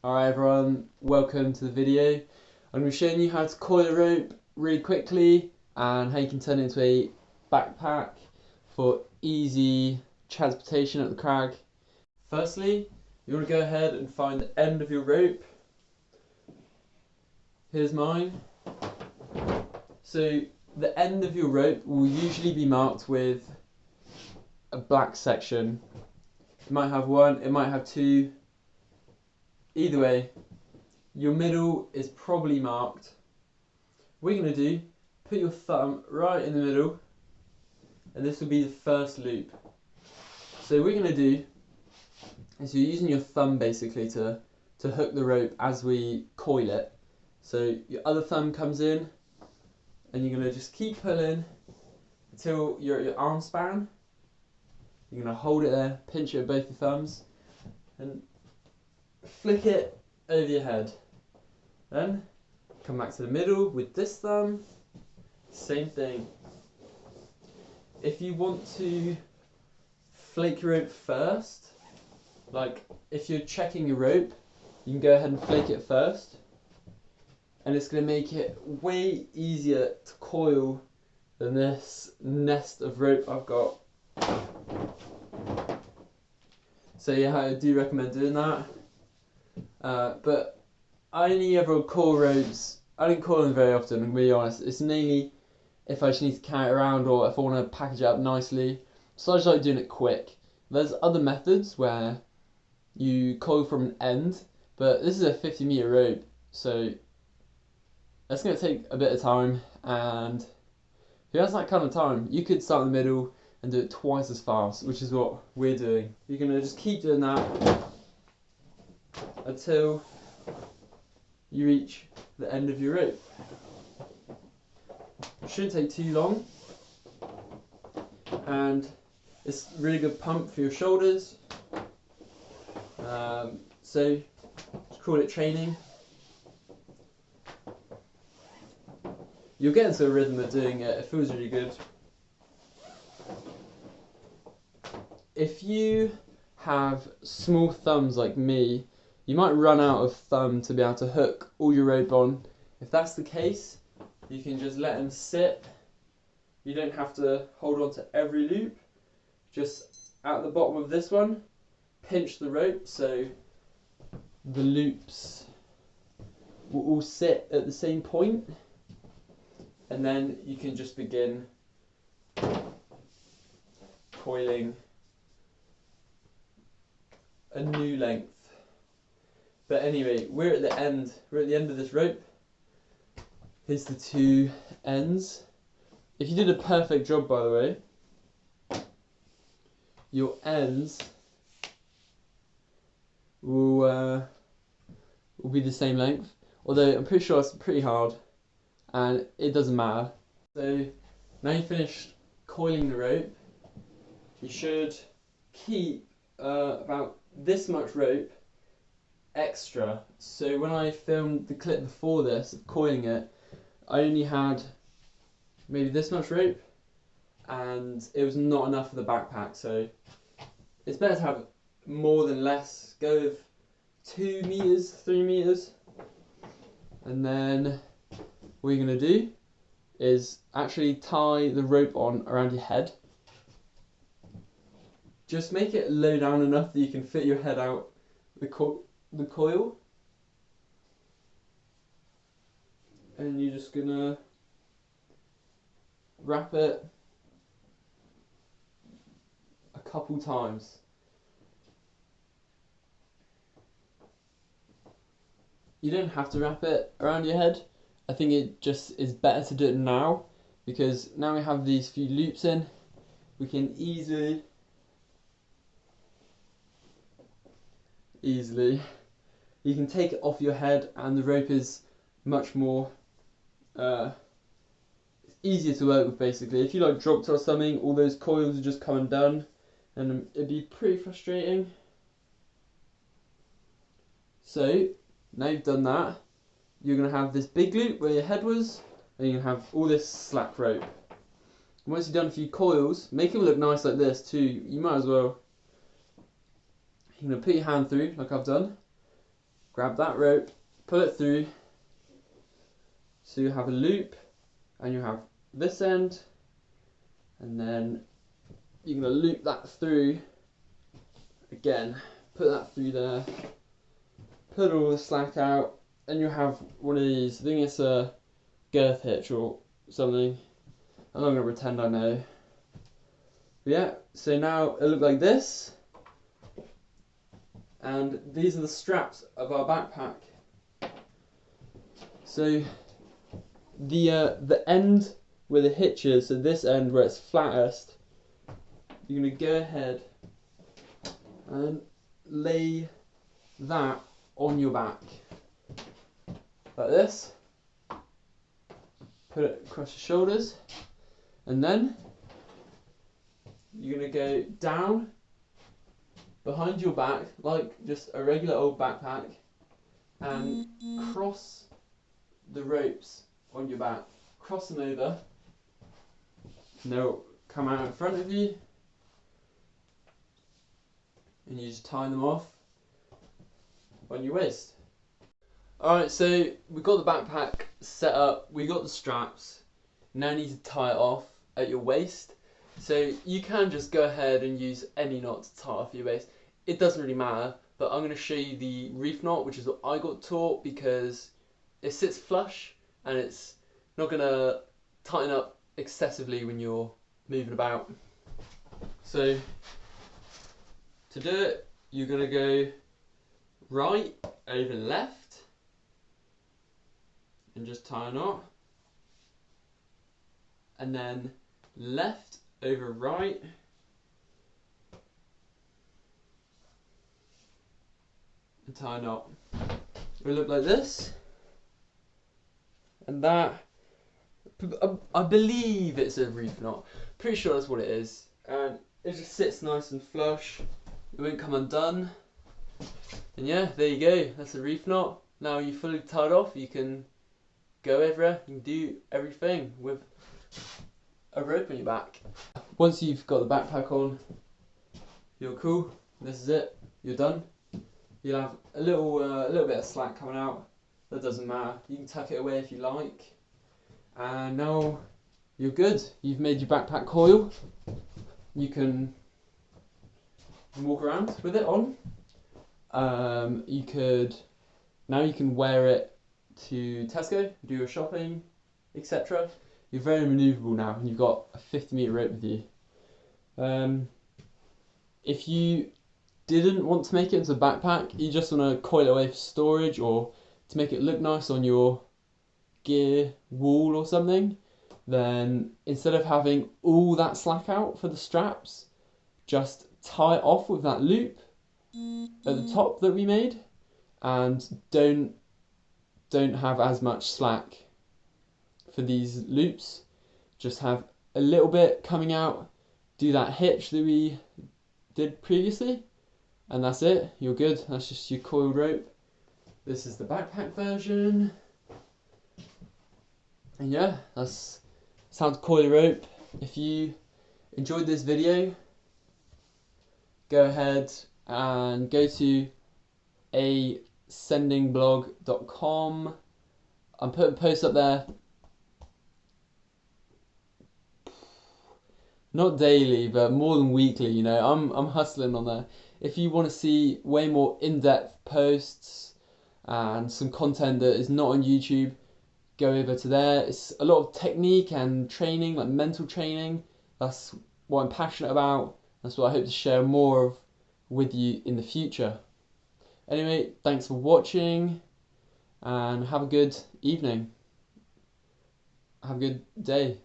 Alright everyone, welcome to the video. I'm going to be showing you how to coil a rope really quickly and how you can turn it into a backpack for easy transportation at the crag. Firstly, you want to go ahead and find the end of your rope. Here's mine. So the end of your rope will usually be marked with a black section. It might have one, it might have two. Either way, your middle is probably marked. What you're going to do, put your thumb right in the middle, and this will be the first loop. So what you're going to do is you're using your thumb basically to hook the rope as we coil it. So your other thumb comes in, and you're going to just keep pulling until you're at your arm span. You're going to hold it there, pinch it with both your thumbs, and flick it over your head. Then come back to the middle with this thumb. Same thing. If you want to flake your rope first, like if you're checking your rope, you can go ahead and flake it first, and it's going to make it way easier to coil than this nest of rope I've got. So yeah, I do recommend doing that. But I only ever coil ropes. I don't coil them very often, I'm really honest. It's mainly if I just need to carry it around or if I want to package it up nicely. So I just like doing it quick. There's other methods where you coil from an end, but this is a 50-meter rope, so that's going to take a bit of time, and who has that kind of time? You could start in the middle and do it twice as fast, which is what we're doing. You're going to just keep doing that until you reach the end of your rope. It shouldn't take too long, and it's a really good pump for your shoulders. So just call it training. You'll get into a rhythm of doing it. It feels really good. If you have small thumbs like me, you might run out of thumb to be able to hook all your rope on. If that's the case, you can just let them sit. You don't have to hold on to every loop. Just at the bottom of this one, pinch the rope so the loops will all sit at the same point, and then you can just begin coiling a new length. But anyway, we're at the end of this rope. Here's the two ends. If you did a perfect job, by the way, your ends will be the same length, although I'm pretty sure it's pretty hard and it doesn't matter. So now you've finished coiling the rope, you should keep about this much rope extra. So when I filmed the clip before this of coiling it, I only had maybe this much rope and it was not enough for the backpack, so it's better to have more than less. Go with 2 meters, 3 meters, and then what you're going to do is actually tie the rope on around your head. Just make it low down enough that you can fit your head out the coil, and you're just gonna wrap it a couple times. You don't have to wrap it around your head. I think it just is better to do it now, because now we have these few loops in, we can easily you can take it off your head, and the rope is much more easier to work with basically. If you like dropped or something, all those coils would just come undone and it'd be pretty frustrating. So now you've done that, you're going to have this big loop where your head was, and you're going to have all this slack rope. And once you've done a few coils, make it look nice like this too. You might as well, you're going to put your hand through like I've done, grab that rope, pull it through, so you have a loop, and you have this end, and then you're going to loop that through again, put that through there, put all the slack out, and you have one of these. I think it's a girth hitch or something. I'm not going to pretend I know. But yeah, so now it looks like this, and these are the straps of our backpack. So the end where the hitch is, so this end where it's flattest, you're going to go ahead and lay that on your back like this, put it across your shoulders, and then you're going to go down behind your back like just a regular old backpack and cross the ropes on your back, cross them over, and they'll come out in front of you, and you just tie them off on your waist. Alright, so we've got the backpack set up, we got the straps, now you need to tie it off at your waist. So you can just go ahead and use any knot to tie off your waist, it doesn't really matter, but I'm going to show you the reef knot, which is what I got taught, because it sits flush and it's not going to tighten up excessively when you're moving about. So to do it, you're going to go right over left and just tie a knot, and then left over right, and tie a knot. It will look like this, and that, I believe it's a reef knot, pretty sure that's what it is, and it just sits nice and flush, it won't come undone. And yeah, there you go, that's a reef knot. Now you're fully tied off, you can go everywhere, you can do everything with a rope on your back. Once you've got the backpack on, you're cool, this is it, you're done. You'll have a little bit of slack coming out, that doesn't matter, you can tuck it away if you like. And now you're good, you've made your backpack coil, you can walk around with it on. Now you can wear it to Tesco, do your shopping, etc. You're very manoeuvrable now, and you've got a 50-metre rope with you. If you didn't want to make it into a backpack, you just want to coil it away for storage or to make it look nice on your gear wall or something, then instead of having all that slack out for the straps, just tie it off with that loop at the top that we made, and don't have as much slack for these loops. Just have a little bit coming out, do that hitch that we did previously, and that's it, you're good. That's just your coiled rope. This is the backpack version, and yeah, that's how to coil a rope. If you enjoyed this video, go ahead and go to ascendingblog.com. I'm putting posts up there, not daily, but more than weekly. You know, I'm hustling on there. If you want to see way more in-depth posts and some content that is not on YouTube, go over to there. It's a lot of technique and training, like mental training. That's what I'm passionate about. That's what I hope to share more of with you in the future. Anyway, thanks for watching, and have a good evening. Have a good day.